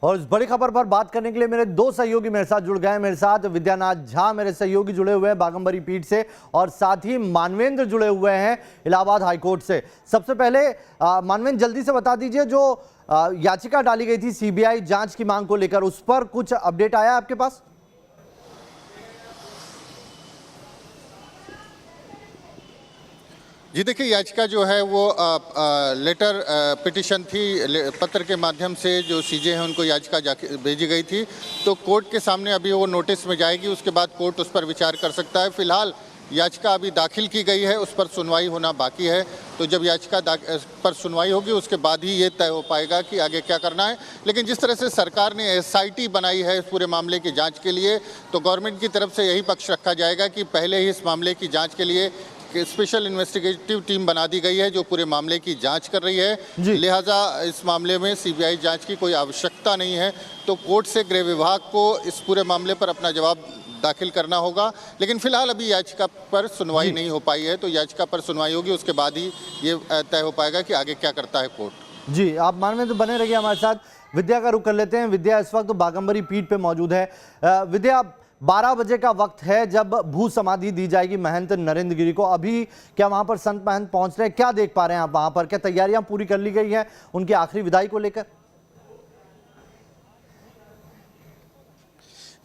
और इस बड़ी खबर पर बात करने के लिए मेरे दो सहयोगी मेरे साथ जुड़ गए हैं। मेरे साथ विद्यानाथ झा मेरे सहयोगी जुड़े हुए हैं बाघंबरी पीठ से, और साथ ही मानवेंद्र जुड़े हुए हैं इलाहाबाद हाईकोर्ट से। सबसे पहले मानवेंद्र, जल्दी से बता दीजिए, जो याचिका डाली गई थी सीबीआई जांच की मांग को लेकर, उस पर कुछ अपडेट आया आपके पास? जी देखिए, याचिका जो है वो लेटर पिटिशन थी, पत्र के माध्यम से जो सीजे हैं उनको याचिका भेजी गई थी। तो कोर्ट के सामने अभी वो नोटिस में जाएगी, उसके बाद कोर्ट उस पर विचार कर सकता है। फिलहाल याचिका अभी दाखिल की गई है, उस पर सुनवाई होना बाकी है। तो जब याचिका पर सुनवाई होगी उसके बाद ही ये तय हो पाएगा कि आगे क्या करना है। लेकिन जिस तरह से सरकार ने एसआईटी बनाई है इस पूरे मामले की जांच के लिए, तो गवर्नमेंट की तरफ से यही पक्ष रखा जाएगा कि पहले ही इस मामले की जांच के लिए स्पेशल इन्वेस्टिगेटिव टीम बना दी गई है जो पूरे मामले की जांच कर रही है। लिहाजा इस मामले में सीबीआई जांच की कोई आवश्यकता नहीं है। तो कोर्ट से गृह विभाग को इस पूरे मामले पर अपना जवाब दाखिल करना होगा। लेकिन फिलहाल अभी याचिका पर सुनवाई नहीं हो पाई है, तो याचिका पर सुनवाई होगी, उसके बाद ही ये तय हो पाएगा कि आगे क्या करता है कोर्ट। जी, आप मानवेंद्र तो बने रहिए हमारे साथ। विद्या का रुख कर लेते हैं। विद्या इस वक्त बाघंबरी पीठ पे मौजूद है। विद्या, 12 बजे का वक्त है जब भू समाधि दी जाएगी महंत नरेंद्र गिरी को। अभी क्या वहां पर संत महंत पहुंच रहे हैं? क्या देख पा रहे हैं आप वहां पर? क्या तैयारियां पूरी कर ली गई हैं उनकी आखिरी विदाई को लेकर?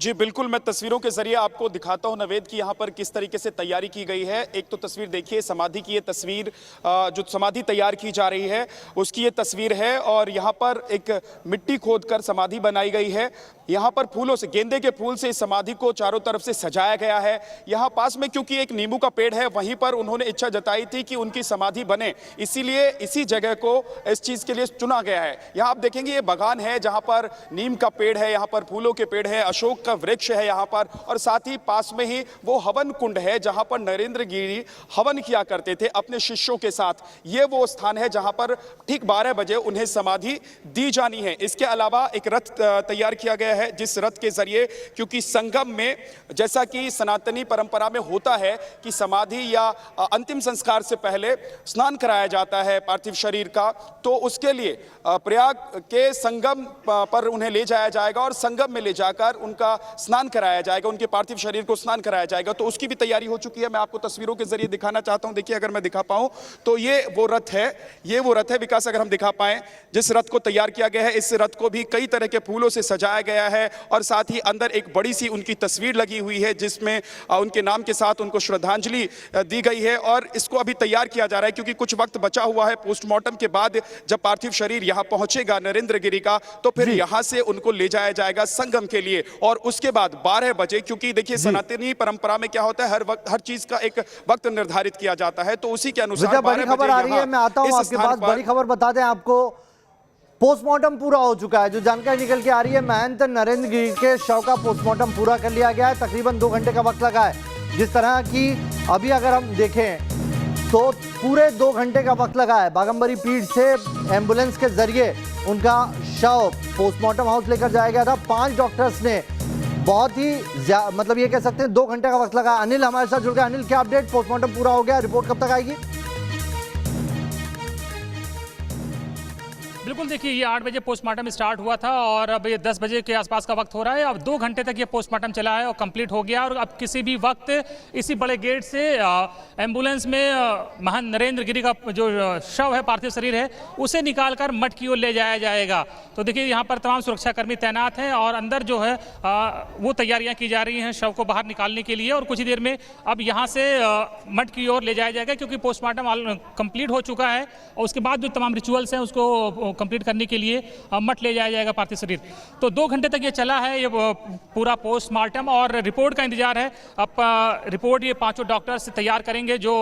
जी बिल्कुल, मैं तस्वीरों के जरिए आपको दिखाता हूं नवेद कि यहाँ पर किस तरीके से तैयारी की गई है। एक तो तस्वीर देखिए, समाधि की ये तस्वीर, जो समाधि तैयार की जा रही है उसकी ये तस्वीर है। और यहाँ पर एक मिट्टी खोदकर समाधि बनाई गई है। यहाँ पर फूलों से, गेंदे के फूल से इस समाधि को चारों तरफ से सजाया गया है। यहाँ पास में क्योंकि एक नींबू का पेड़ है, वहीं पर उन्होंने इच्छा जताई थी कि उनकी समाधि बने, इसीलिए इसी जगह को इस चीज के लिए चुना गया है। यहाँ आप देखेंगे ये बागान है जहाँ पर नीम का पेड़ है, यहाँ पर फूलों के पेड़ है, अशोक का वृक्ष है यहाँ पर, और साथ ही पास में ही वो हवन कुंड है जहाँ पर नरेंद्र गिरी हवन किया करते थे अपने शिष्यों के साथ। ये वो स्थान है जहाँ पर ठीक 12 बजे उन्हें समाधि दी जानी है। इसके अलावा एक रथ तैयार किया गया है, जिस रथ के जरिए, क्योंकि संगम में जैसा कि सनातनी परंपरा में होता है कि समाधि या अंतिम संस्कार से पहले स्नान कराया जाता है पार्थिव शरीर का, तो उसके लिए प्रयाग के संगम पर उन्हें ले जाया जाएगा और संगम में ले जाकर उनका स्नान कराया जाएगा, उनके पार्थिव शरीर को स्नान कराया जाएगा। तो उसकी भी तैयारी हो चुकी है। मैं आपको तस्वीरों के जरिए दिखाना चाहता हूं। देखिए, अगर मैं दिखा पाऊं तो ये वो रथ है, ये वो रथ है विकास, अगर हम दिखा पाए, जिस रथ को तैयार किया गया है। इस रथ को भी कई तरह के फूलों से सजाया गया है और साथ ही अंदर एक बड़ी सी उनकी तस्वीर लगी हुई है जिसमें उनके नाम के साथ उनको श्रद्धांजलि दी गई है। और इसको अभी तैयार किया जा रहा है क्योंकि कुछ वक्त बचा हुआ है। पोस्टमार्टम के बाद जब पार्थिव शरीर यहाँ पहुंचेगा नरेंद्र गिरी का, तो फिर यहाँ से उनको ले जाया जाएगा संगम के लिए। और उसके बाद 12 बजे, क्योंकि देखिए सनातनी परंपरा में क्या होता है, हर वक्त हर चीज का एक वक्त निर्धारित किया जाता है, तो उसी के अनुसार बड़ी खबर आ रही है, मैं आता हूं आपके पास। बड़ी खबर बता दें आपको, पोस्टमार्टम पूरा हो चुका है। जो जानकारी निकल के आ रही है, महंत नरेंद्र गिरी के शव का पोस्टमार्टम पूरा कर लिया गया है। तकरीबन 2 घंटे का वक्त लगा है। जिस तरह की अभी अगर हम देखें तो पूरे 2 घंटे का वक्त लगा है। बाघंबरी पीठ से एम्बुलेंस के जरिए उनका शव पोस्टमार्टम हाउस लेकर जाया गया था। 5 डॉक्टर्स ने बहुत ही मतलब ये कह सकते हैं 2 घंटे का वक्त लगा। अनिल हमारे साथ जुड़ गए। अनिल, क्या अपडेट? पोस्टमार्टम पूरा हो गया, रिपोर्ट कब तक आएगी? बिल्कुल, देखिए ये 8 बजे पोस्टमार्टम स्टार्ट हुआ था और अब ये 10 बजे के आसपास का वक्त हो रहा है। अब 2 घंटे तक ये पोस्टमार्टम चला है और कंप्लीट हो गया। और अब किसी भी वक्त इसी बड़े गेट से एम्बुलेंस में महंत नरेंद्र गिरी का जो शव है, पार्थिव शरीर है, उसे निकालकर मठ की ओर ले जाया जाएगा। तो देखिए यहाँ पर तमाम सुरक्षाकर्मी तैनात हैं और अंदर जो है वो तैयारियाँ की जा रही हैं शव को बाहर निकालने के लिए। और कुछ ही देर में अब यहाँ से मठ की ओर ले जाया जाएगा क्योंकि पोस्टमार्टम कंप्लीट हो चुका है। और उसके बाद जो तमाम रिचुअल्स हैं उसको कंप्लीट करने के लिए मठ ले जाया जाएगा पार्थिव शरीर। तो 2 घंटे तक ये चला है ये पूरा पोस्टमार्टम, और रिपोर्ट का इंतजार है। अब रिपोर्ट ये 5 डॉक्टर्स तैयार करेंगे जो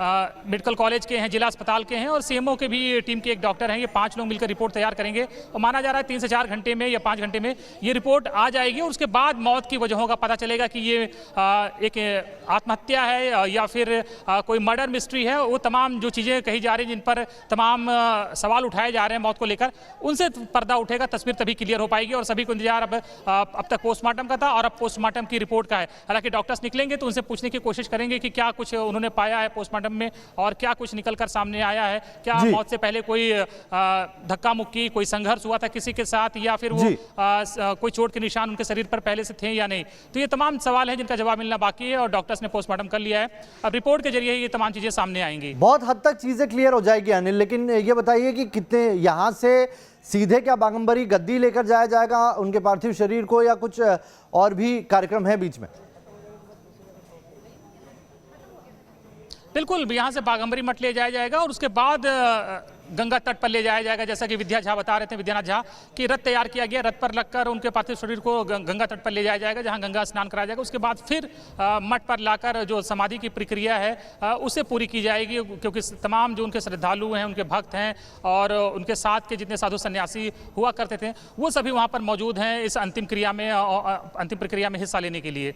मेडिकल कॉलेज के हैं, जिला अस्पताल के हैं, और सीएमओ के भी टीम के एक डॉक्टर हैं। ये 5 लोग मिलकर रिपोर्ट तैयार करेंगे और माना जा रहा है 3 से 4 घंटे में या 5 घंटे में ये रिपोर्ट आ जाएगी। और उसके बाद मौत की वजहों का पता चलेगा कि ये एक आत्महत्या है या फिर कोई मर्डर मिस्ट्री है। वो तमाम जो चीज़ें कही जा रही हैं, जिन पर तमाम सवाल उठाए जा रहे हैं मौत को लेकर, उनसे पर्दा उठेगा, तस्वीर तभी क्लियर हो पाएगी। और सभी को इंतजार अब तक पोस्टमार्टम का था और अब पोस्टमार्टम की रिपोर्ट का है। हालांकि डॉक्टर्स निकलेंगे तो उनसे पूछने की कोशिश करेंगे कि क्या कुछ उन्होंने पाया है पोस्टमार्टम में और क्या कुछ निकलकर सामने आया है, क्या मौत से पहले कोई धक्का मुक्की, कोई संघर्ष हुआ था किसी के साथ, या फिर वो कोई चोट के निशान उनके शरीर पर पहले से थे या नहीं। तो ये तमाम सवाल हैं जिनका जवाब मिलना बाकी है और डॉक्टर्स ने पोस्टमार्टम कर लिया है। अब रिपोर्ट के जरिए ये तमाम चीजें सामने आएंगी। बहुत हद तक चीजें क्लियर हो जाएगी अनिल, लेकिन ये बताइए कि कितने यहाँ से सीधे क्या बागंबरी गद्दी लेकर जाया जाएगा उनके पार्थिव शरीर को, या कुछ और भी कार्यक्रम है बीच में? बिल्कुल, यहाँ से बागंबरी मठ ले जाया जाएगा और उसके बाद गंगा तट पर ले जाया जाएगा। जैसा कि विद्या झा बता रहे थे, विद्यानाथ झा, कि रथ तैयार किया गया, रथ पर लगकर उनके पार्थिव शरीर को गंगा तट पर ले जाया जाएगा, जहां गंगा स्नान कराया जाएगा। उसके बाद फिर मठ पर लाकर जो समाधि की प्रक्रिया है उसे पूरी की जाएगी, क्योंकि तमाम जो उनके श्रद्धालु हैं, उनके भक्त हैं और उनके साथ के जितने साधु सन्यासी हुआ करते थे वो सभी वहाँ पर मौजूद हैं इस अंतिम प्रक्रिया में हिस्सा लेने के लिए।